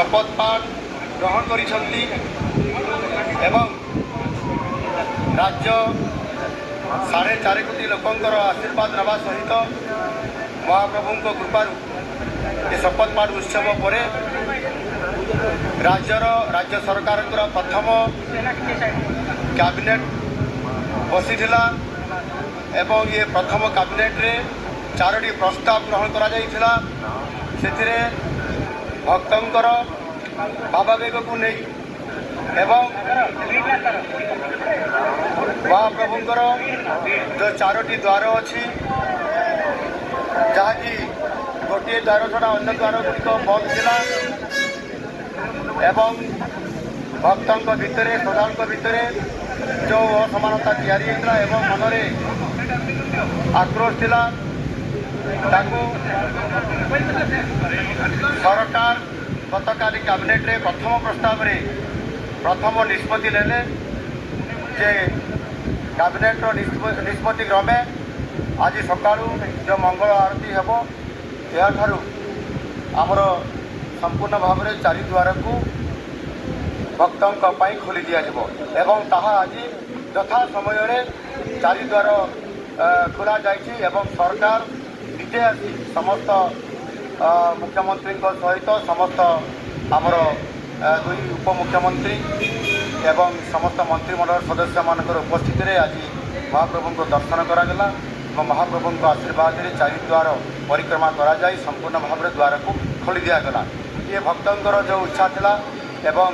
शपथ पाठ ग्रहण करिसंती एवं राज्य 4.5 कोटी लोकंकर आशीर्वाद नवा सहित महाप्रभु कृपारू ये शपथ पाठ उत्सव पर राज्य सरकार प्रथम कैबिनेट बसीथिला एवं ये प्रथम कैबिनेट रे 4टी प्रस्ताव ग्रहण करा जाइथिला। सेथिरे भक्तंकर भावावेग को नहीं एवं महाप्रभुंकर जो 4टी द्वार अच्छी जहाँकि गोटे द्वार छड़ा अन्य द्वार गुड़िक बंद थिला एवं भक्तों भितर श्रद्धालुओं भितर जो असमानता तैयारी होता एवं मनरे आक्रोश थिला ताकू सरकार गतकाली कैबिनेट रे प्रथम प्रस्ताव रे प्रथम निष्पत्ति लेले जे कैबिनेट निष्पत्ति क्रमे आज सकाळू जो मंगल आरती हेब याठारू आमर संपूर्ण भाव में 4 द्वार को भक्तों खोली दिज्व एवं ताहा आज यथा समय 4 द्वार खोल जाइए एवं सरकार निजे आसी समस्त मुख्यमंत्री सहित समस्त आमर 2 उपमुख्यमंत्री एवं समस्त मंत्रिमंडल सदस्य मान उपस्थित आज महाप्रभु को दर्शन करागला और महाप्रभु आशीर्वाद में 4 द्वार परिक्रमा करा जाय संपूर्ण भाव में द्वार को खोली दिगला। ये भक्तों जो इच्छा थिला एवं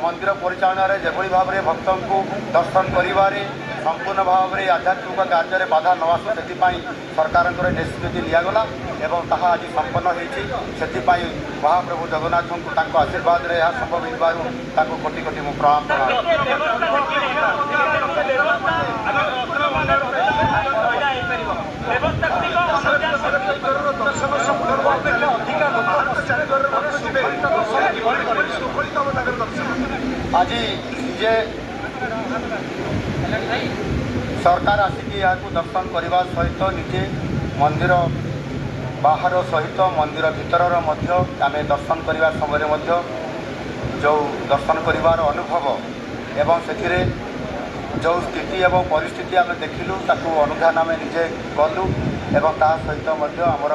मंदिर परिचालन जो भाव में भक्तों को दर्शन करिबारे संपूर्ण भाव में आध्यात्मिक कार्य में बाधा न आसू से सरकार निष्पत्ति लिगला एवं ताहा आज संपन्न होती महाप्रभु जगन्नाथ को आशीर्वाद में यह संभव हो कोटि कोटि मु प्रणाम आज जे सरकार आसिक यहाँ दर्शन करने सहित निजे मंदिर बाहर सहित मंदिर भीतर आम दर्शन करने समय जो दर्शन करार अनुभव एवं से जो स्थिति एवं परिस्थिति आम देखिलु ताकू अनुधान आम निजे कलु एवं ता सहित आमर